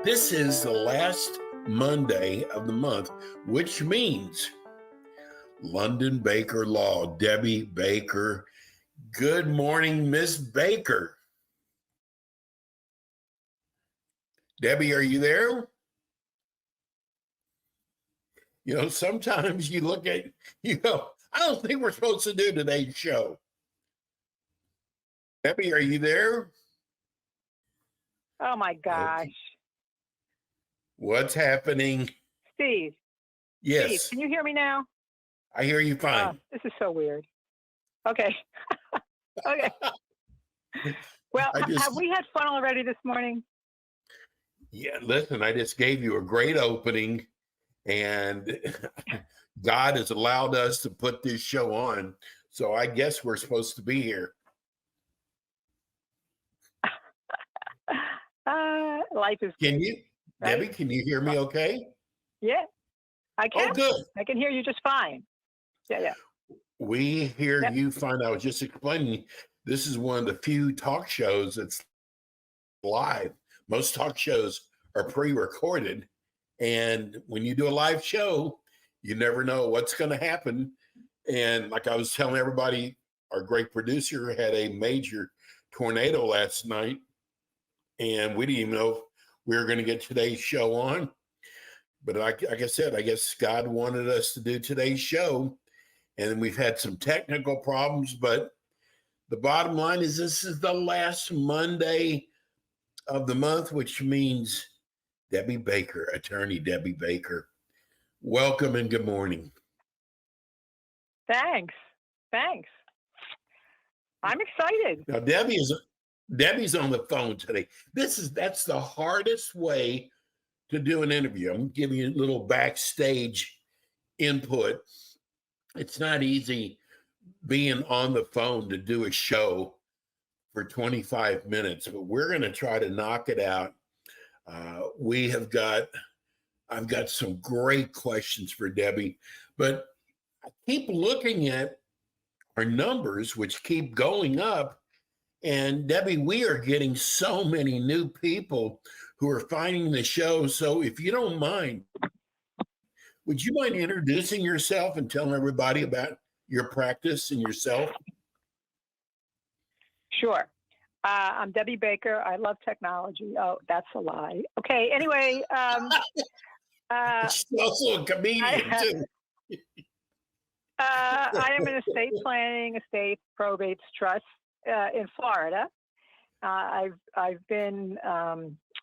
This is the last Monday of the month, which means London Baker Law, Debbie Baker. Good morning, Miss Baker. Debbie, are you there? Sometimes you look at, I don't think we're supposed to do today's show. Debbie, are you there? Oh my gosh. Okay. What's happening? Steve. Yes. Steve, can you hear me now? I hear you fine. This is so weird. Okay. Okay. Well, have we had fun already this morning? Yeah, listen, I just gave you a great opening, and God has allowed us to put this show on. So I guess we're supposed to be here. Life is great. Debbie, can you hear me okay? Yeah, I can. Oh, good. I can hear you just fine. Yeah. We hear you fine. I was just explaining, this is one of the few talk shows that's live. Most talk shows are pre-recorded. And when you do a live show, you never know what's going to happen. And like I was telling everybody, our great producer had a major tornado last night. And we didn't even know if we were going to get today's show on. But like I said, I guess God wanted us to do today's show. And we've had some technical problems. But the bottom line is this is the last Monday of the month, which means Debbie Baker, attorney Debbie Baker. Welcome and good morning. Thanks. I'm excited. Now, Debbie's on the phone today. That's the hardest way to do an interview. I'm giving you a little backstage input. It's not easy being on the phone to do a show for 25 minutes, but we're going to try to knock it out. I've got some great questions for Debbie, but I keep looking at our numbers, which keep going up. And Debbie, we are getting so many new people who are finding the show. So if you don't mind, would you mind introducing yourself and telling everybody about your practice and yourself? Sure. I'm Debbie Baker. I love technology. Oh, that's a lie. Okay. Anyway. She's also a comedian, too. I am an estate planning, estate probates trust in Florida. I've been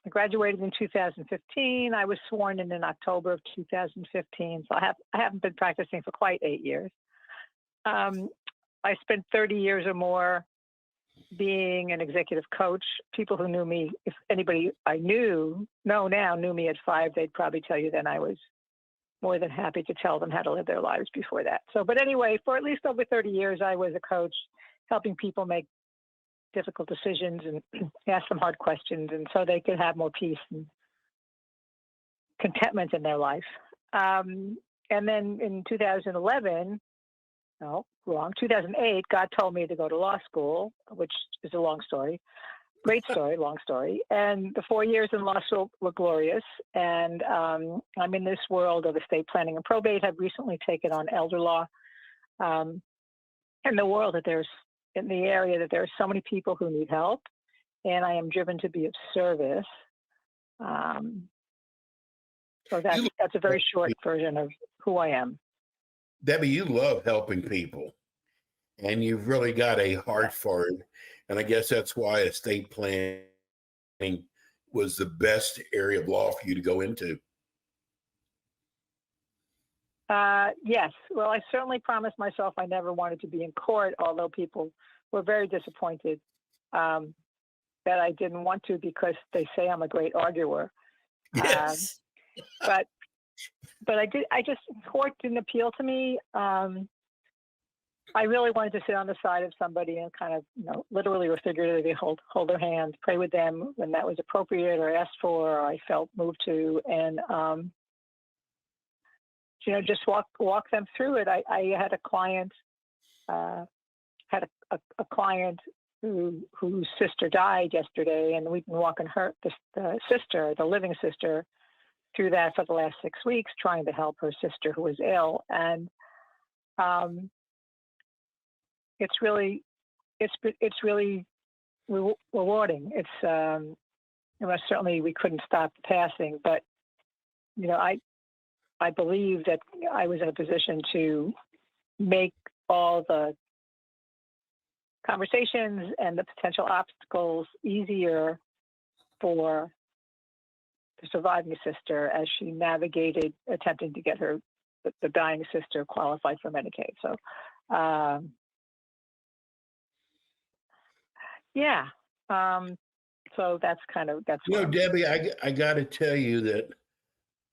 graduated in 2015. I was sworn in October of 2015. So I haven't been practicing for quite 8 years. I spent 30 years or more being an executive coach. People who knew me, if anybody I know now knew me at 5, they'd probably tell you then I was more than happy to tell them how to live their lives before that. But anyway, for at least over 30 years, I was a coach helping people make difficult decisions and ask them hard questions, and so they could have more peace and contentment in their life. And then in 2008, God told me to go to law school, which is a long story. Great story, long story. And the 4 years in law school were glorious. And I'm in this world of estate planning and probate. I've recently taken on elder law. And in the area that there are so many people who need help, and I am driven to be of service. So that's a very short version of who I am. Debbie, you love helping people, and you've really got a heart for it. And I guess that's why estate planning was the best area of law for you to go into. Yes. Well, I certainly promised myself I never wanted to be in court, although people were very disappointed that I didn't want to because they say I'm a great arguer. Yes. But court didn't appeal to me. I really wanted to sit on the side of somebody and kind of, literally or figuratively hold their hand, pray with them when that was appropriate or asked for, or I felt moved to, and just walk them through it. I had a client, whose sister died yesterday, and we've been walking the living sister, through that for the last 6 weeks, trying to help her sister who was ill, and it's really rewarding. Certainly we couldn't stop the passing, but I believe that I was in a position to make all the conversations and the potential obstacles easier for the surviving sister as she navigated attempting to get the dying sister qualified for Medicaid. So, yeah. So that's Debbie, I got to tell you that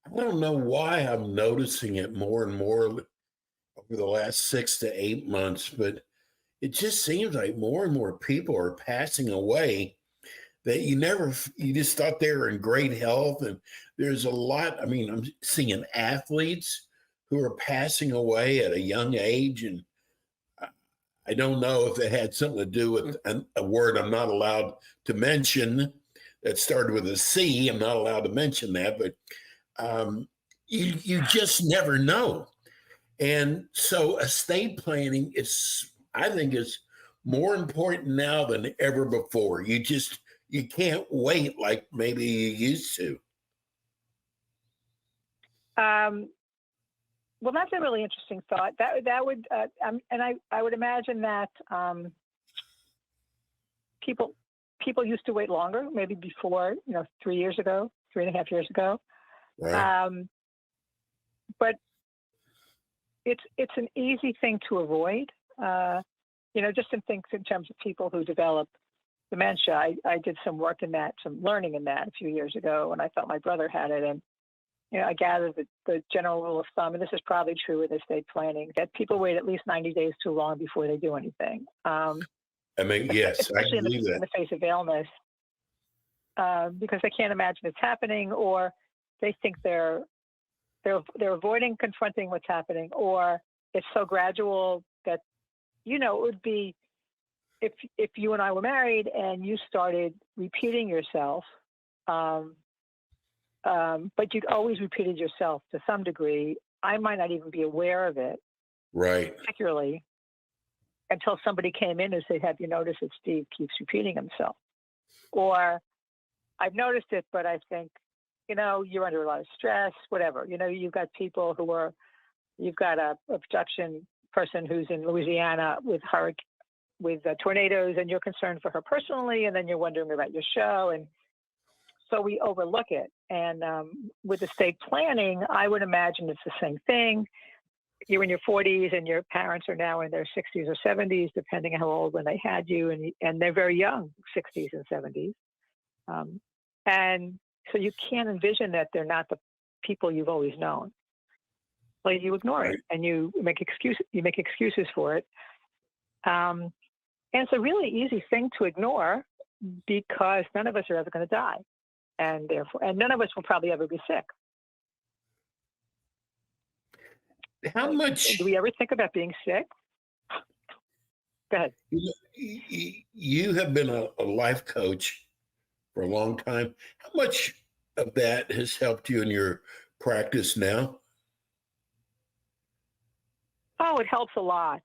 I don't know why I'm noticing it more and more over the last 6 to 8 months, but it just seems like more and more people are passing away that you just thought they were in great health. And there's a lot, I'm seeing athletes who are passing away at a young age. And I don't know if it had something to do with a word I'm not allowed to mention that started with a C. I'm not allowed to mention that, but you just never know. And so estate planning I think is more important now than ever before. You can't wait like maybe you used to. Well, that's a really interesting thought. That would, and I would imagine that people used to wait longer, maybe before, 3 years ago, 3.5 years ago. Right. But it's an easy thing to avoid. Just in terms of people who develop dementia. I did some work in that, some learning in that a few years ago, and I thought my brother had it. And I gathered the general rule of thumb, and this is probably true with estate planning, that people wait at least 90 days too long before they do anything. Yes, especially I believe that. In the face of illness, because they can't imagine it's happening, or they think they're avoiding confronting what's happening, or it's so gradual that it would be if you and I were married and you started repeating yourself, but you'd always repeated yourself to some degree. I might not even be aware of it, right? Particularly until somebody came in and said, "Have you noticed that Steve keeps repeating himself?" Or, "I've noticed it, but I think, you're under a lot of stress, whatever." You've got people you've got a production person who's in Louisiana with tornadoes, and you're concerned for her personally, and then you're wondering about your show. And so we overlook it. And with estate planning, I would imagine it's the same thing. You're in your 40s and your parents are now in their 60s or 70s, depending on how old when they had you, and they're very young, 60s and 70s. And so you can't envision that they're not the people you've always known. Well, you ignore it and you make excuses for it. And it's a really easy thing to ignore because none of us are ever going to die. And none of us will probably ever be sick. How much do we ever think about being sick? Go ahead. You have been a life coach for a long time. How much of that has helped you in your practice now? Oh, it helps a lot.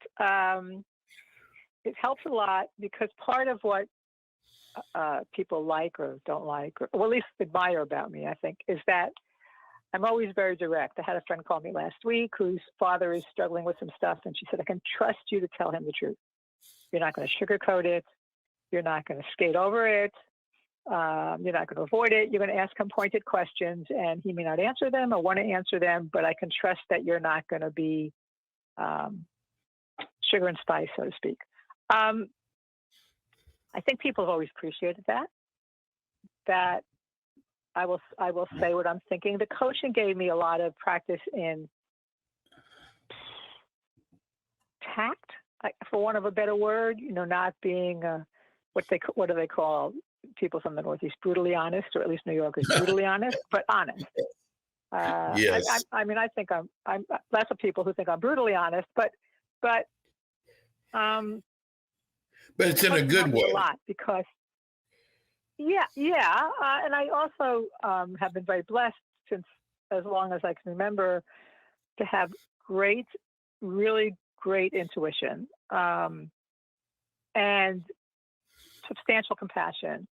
It helps a lot because part of what people like or don't like, or at least admire about me, I think, is that I'm always very direct. I had a friend call me last week whose father is struggling with some stuff, and she said, "I can trust you to tell him the truth. You're not going to sugarcoat it. You're not going to skate over it. You're not going to avoid it. You're going to ask him pointed questions, and he may not answer them or want to answer them, but I can trust that you're not going to be sugar and spice, so to speak." I think people have always appreciated that I will say what I'm thinking. The coaching gave me a lot of practice in tact, for want of a better word. Not being what do they call people from the Northeast, brutally honest, or at least New Yorkers, brutally honest, but honest. Yes. I think I'm lots of people who think I'm brutally honest, but but it's in a Coaching good helps a way. lot because, and I also have been very blessed since as long as I can remember to have great, really great intuition and substantial compassion.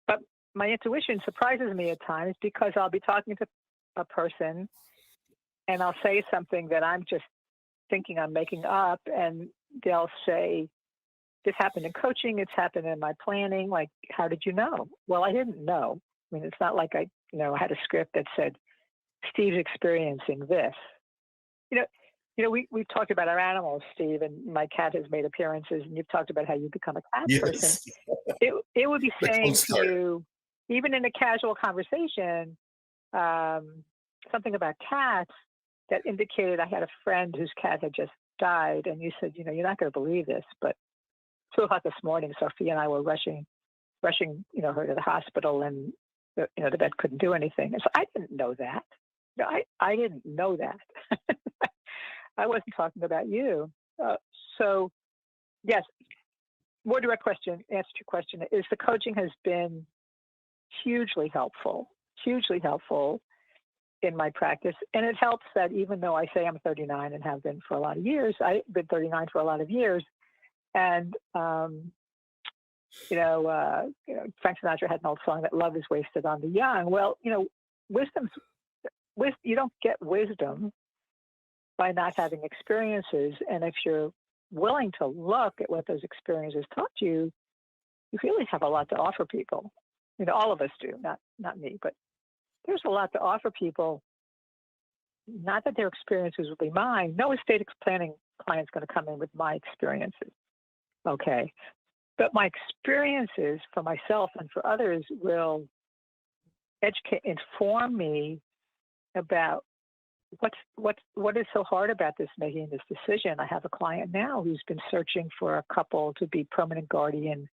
But my intuition surprises me at times because I'll be talking to a person and I'll say something that I'm just thinking I'm making up, and they'll say, "This happened in coaching, it's happened in my planning." Like, how did you know? Well, I didn't know. I mean, it's not like I had a script that said, Steve's experiencing this. You know, we've talked about our animals, Steve, and my cat has made appearances, and you've talked about how you become a cat person. Yes. It would be The cold saying to start. you, even in a casual conversation, something about cats that indicated I had a friend whose cat had just died, and you said, you're not going to believe this, but 2 o'clock this morning, Sophia and I were rushing, her to the hospital, and the vet couldn't do anything. And so I didn't know that. I didn't know that. I wasn't talking about you. So, yes, more direct answer to your question is the coaching has been hugely helpful in my practice. And it helps that even though I say I'm 39 and have been for a lot of years, I've been 39 for a lot of years. And, Frank Sinatra had an old song that love is wasted on the young. Well, you don't get wisdom by not having experiences. And if you're willing to look at what those experiences taught you, you really have a lot to offer people. All of us do, not me, but there's a lot to offer people. Not that their experiences will be mine. No estate planning client's going to come in with my experiences. Okay. But my experiences for myself and for others will inform me about what is so hard about making this decision. I have a client now who's been searching for a couple to be permanent guardian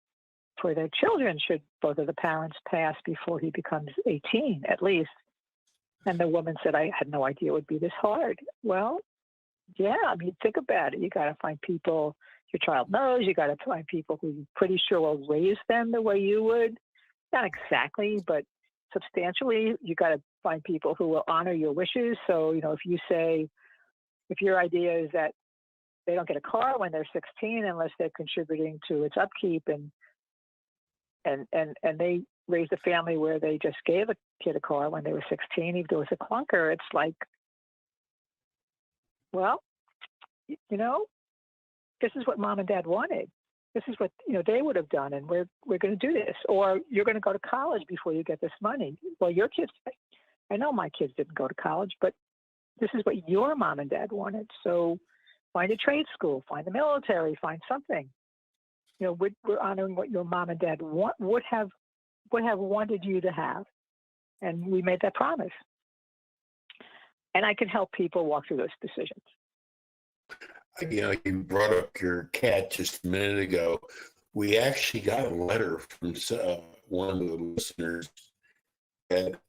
for their children should both of the parents pass before he becomes 18 at least. And the woman said, I had no idea it would be this hard. Well, yeah, I mean, think about it. You got to find people your child knows. You got to find people who you're pretty sure will raise them the way you would. Not exactly, but substantially. You got to find people who will honor your wishes. So, if your idea is that they don't get a car when they're 16 unless they're contributing to its upkeep, and they raised a family where they just gave a kid a car when they were 16, if there was a clunker, it's like, well, this is what mom and dad wanted. This is what they would have done, and we're going to do this. Or you're going to go to college before you get this money. Well, your kids, I know my kids didn't go to college, but this is what your mom and dad wanted. So find a trade school, find the military, find something. We're honoring what your mom and dad would have wanted you to have, and we made that promise. And I can help people walk through those decisions. You brought up your cat just a minute ago. We actually got a letter from one of the listeners that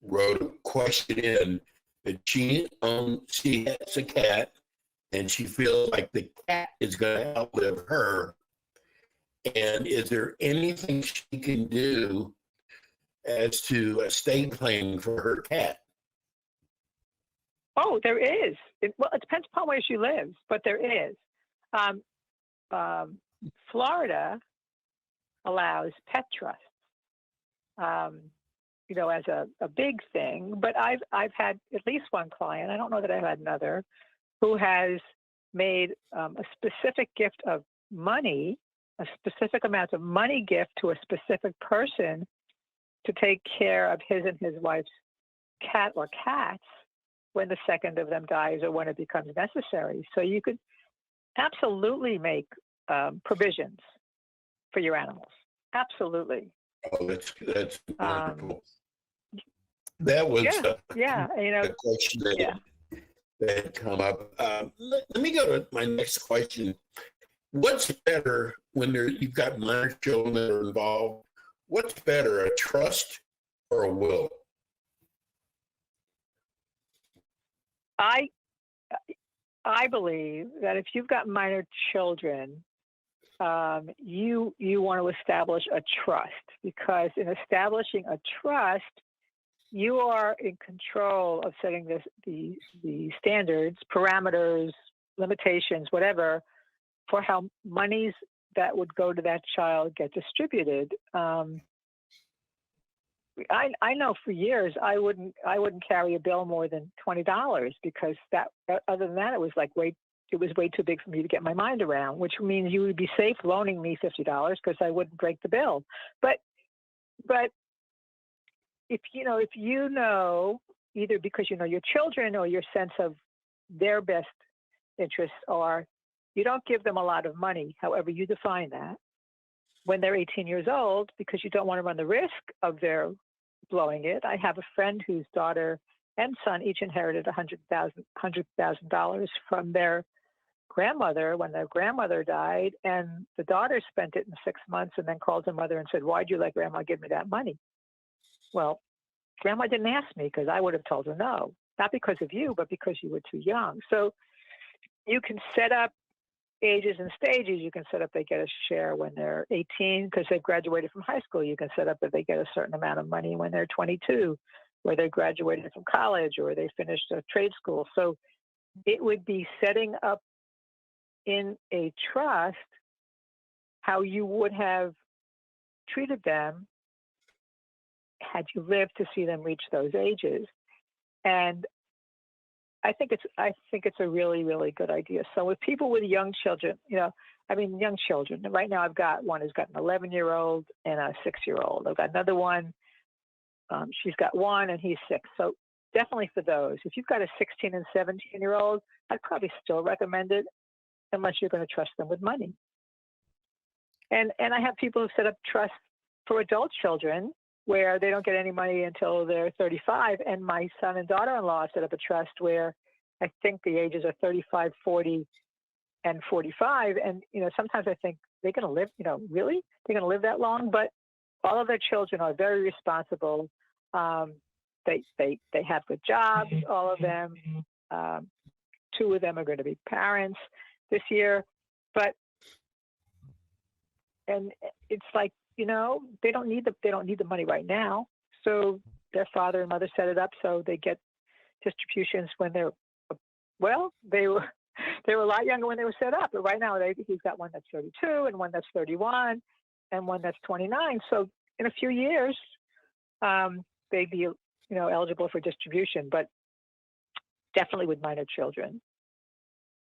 wrote a question in that she has a cat, and she feels like the cat is going to outlive her. And is there anything she can do as to estate planning for her cat? Oh, there is. It depends upon where she lives, but there is. Florida allows pet trusts, as a big thing. But I've had at least one client, I don't know that I've had another, who has made a specific gift of money, a specific amount of money gift to a specific person to take care of his and his wife's cat or cats when the second of them dies or when it becomes necessary. So you could absolutely make provisions for your animals. Absolutely. Oh, that's wonderful. That was a question that had come up. Let me go to my next question. What's better when you've got minor children that are involved? What's better, a trust or a will? I believe that if you've got minor children, you want to establish a trust, because in establishing a trust, you are in control of setting the standards, parameters, limitations, whatever, for how monies that would go to that child get distributed. I know for years I wouldn't carry a bill more than $20, because that, other than that, it was way too big for me to get my mind around, which means you would be safe loaning me $50 because I wouldn't break the bill. But if you know, either because you know your children or your sense of their best interests are, you don't give them a lot of money, however you define that, when they're 18 years old, because you don't want to run the risk of their blowing it. I have a friend whose daughter and son each inherited $100,000 from their grandmother when their grandmother died, and the daughter spent it in 6 months and then called her mother and said, "Why'd you let grandma give me that money?" Well, grandma didn't ask me, because I would have told her no, not because of you, but because you were too young. So you can set up ages and stages. You can set up they get a share when they're 18 because they've graduated from high school. You can set up that they get a certain amount of money when they're 22, where they graduated from college or they finished a trade school. So it would be setting up in a trust how you would have treated them had you lived to see them reach those ages. And I think it's a really, really good idea. So with people with young children, young children. Right now, I've got one who's got an 11-year-old and a 6-year-old. I've got another one. She's got one and he's 6. So definitely for those. If you've got a 16 and 17-year-old, I'd probably still recommend it, unless you're going to trust them with money. And I have people who set up trusts for adult children where they don't get any money until they're 35. And my son and daughter-in-law set up a trust where I think the ages are 35, 40, and 45. And, sometimes I think they're going to live, really? They're going to live that long? But all of their children are very responsible. They have good jobs, all of them. 2 of them are going to be parents this year. And it's like, they don't need the money right now. So their father and mother set it up so they get distributions when they were a lot younger when they were set up. But right now he's got one that's 32 and one that's 31 and one that's 29. So in a few years, they'd be eligible for distribution. But definitely with minor children,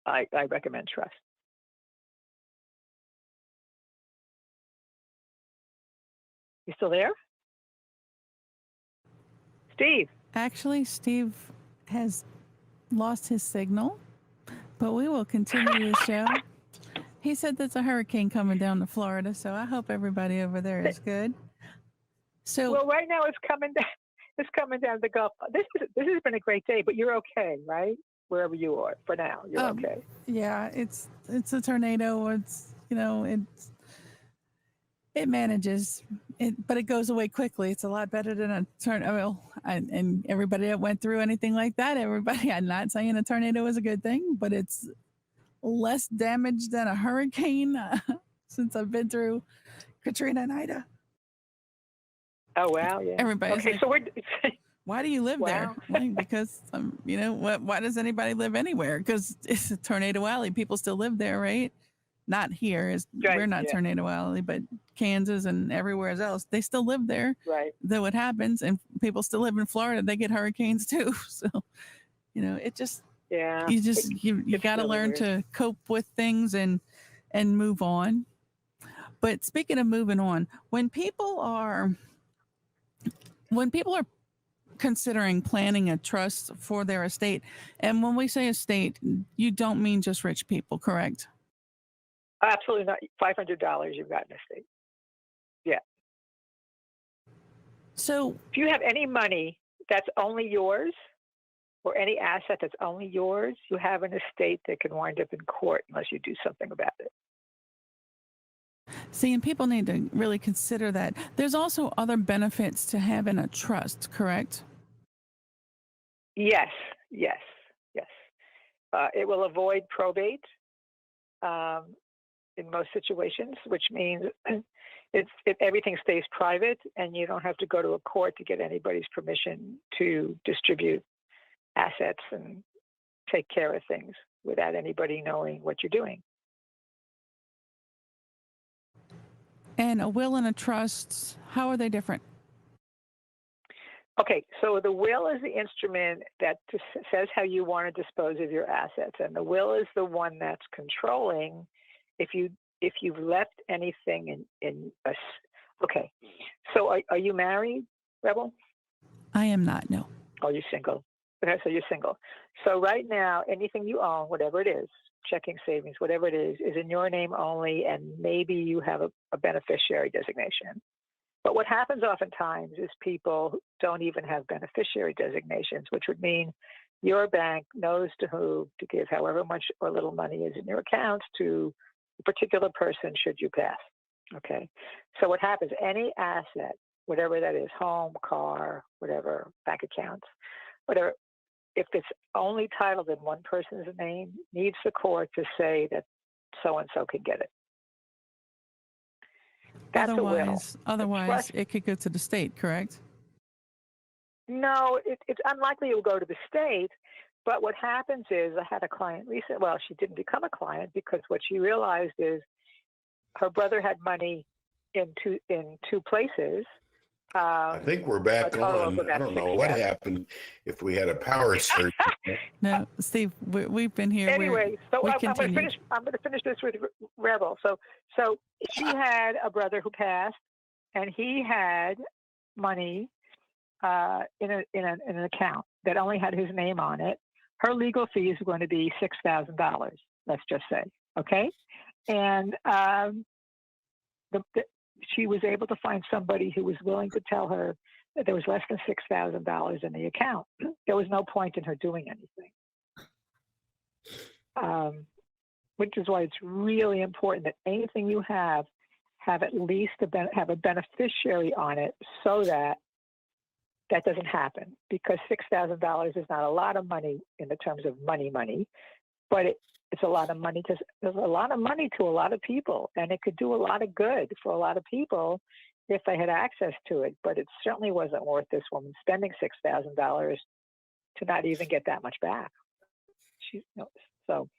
I recommend trust. You still there? Steve? Actually, Steve has lost his signal, but we will continue the show. He said there's a hurricane coming down to Florida, so I hope everybody over there is good. Well, right now it's coming down. It's coming down the Gulf. This has been a great day, but you're okay, right? Wherever you are for now, you're okay. Yeah, it's a tornado. It manages, but it goes away quickly. It's a lot better than a tornado. And everybody that went through anything like that, I'm not saying a tornado is a good thing, but it's less damage than a hurricane since I've been through Katrina and Ida. Oh, wow, yeah. Everybody's okay, like, so why do you live there? Because, why does anybody live anywhere? Because it's a tornado alley. People still live there, right? Not here. We're not Tornado Alley, but Kansas and everywhere else, they still live there. Right. Though it happens, and people still live in Florida, they get hurricanes too. So, it just you got to really learn weird. to cope with things and move on. But speaking of moving on, when people are considering planning a trust for their estate, and when we say estate, you don't mean just rich people, correct? Absolutely not. $500 you've got in estate. Yeah. So if you have any money that's only yours, or any asset that's only yours, you have an estate that can wind up in court unless you do something about it. See, and people need to really consider that. There's also other benefits to having a trust, correct? Yes. It will avoid probate. in most situations, which means everything stays private, and you don't have to go to a court to get anybody's permission to distribute assets and take care of things without anybody knowing what you're doing. And a will and a trust, how are they different? Okay, so the will is the instrument that says how you want to dispose of your assets, and the will is the one that's controlling if you've left anything in a. Okay, so are you married, Rebel? I am not, no. Oh, you're single. Okay, so you're single. So right now, anything you own, whatever it is, checking, savings, whatever it is in your name only, and maybe you have a beneficiary designation. But what happens oftentimes is people don't even have beneficiary designations, which would mean your bank knows to who to give however much or little money is in your account to a particular person should you pass. Okay. So what happens, any asset, whatever that is, home, car, whatever, bank accounts, whatever, if it's only titled in one person's name, needs the court to say that so-and-so can get it. That's a will. Otherwise, it could go to the state, correct? No, it's unlikely it will go to the state. But what happens is, I had a client recently. Well, she didn't become a client because what she realized is her brother had money in two places. I think we're back on. I don't know what happened. If we had a power surge. No, Steve, we've been here. Anyway, so I'm going to finish this with Rebel. So she had a brother who passed, and he had money in an account that only had his name on it. Her legal fees were going to be $6,000. Let's just say, okay, and she was able to find somebody who was willing to tell her that there was less than $6,000 in the account. There was no point in her doing anything. Which is why it's really important that anything you have at least have a beneficiary on it, so that doesn't happen. Because $6,000 is not a lot of money in the terms of money, but it's a lot of money to there's a lot of money to a lot of people, and it could do a lot of good for a lot of people if they had access to it. But it certainly wasn't worth this woman spending $6,000 to not even get that much back. So.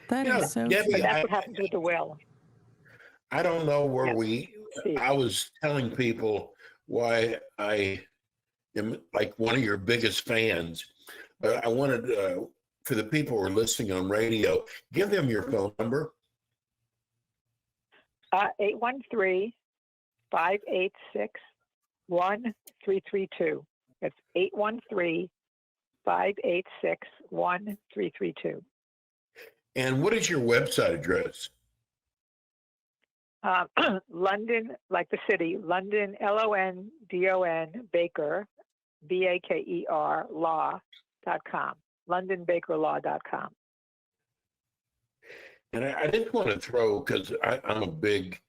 That is so. Debbie, but that's what happens with the will. I don't know where Yes. I was telling people why I am like one of your biggest fans, but I wanted for the people who are listening on radio, give them your phone number. 813-586-1332. That's 813-586-1332. And what is your website address? London, like the city, London, LONDON, Baker, BAKER, law.com. LondonBakerLaw.com. And I just want to throw, because I'm a big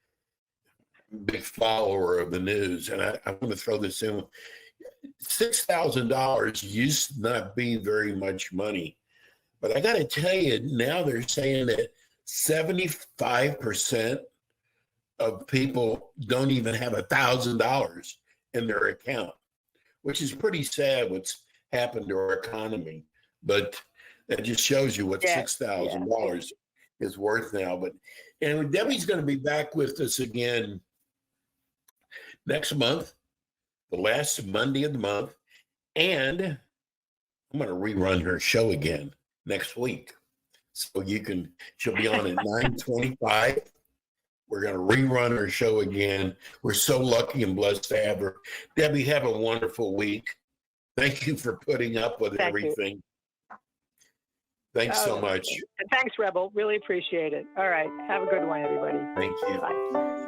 follower of the news, and I want to throw this in. $6,000 used to not be very much money. But I got to tell you, now they're saying that 75% of people don't even have $1,000 in their account, which is pretty sad what's happened to our economy. But that just shows you what $6,000 is worth now. And Debbie's going to be back with us again next month, the last Monday of the month. And I'm going to rerun her show again next week. So she'll be on at 9:25. We're going to rerun her show again. We're so lucky and blessed to have her. Debbie, have a wonderful week. Thank you for putting up with everything. Thanks so much. And thanks, Rebel. Really appreciate it. All right. Have a good one, everybody. Thank you. Bye.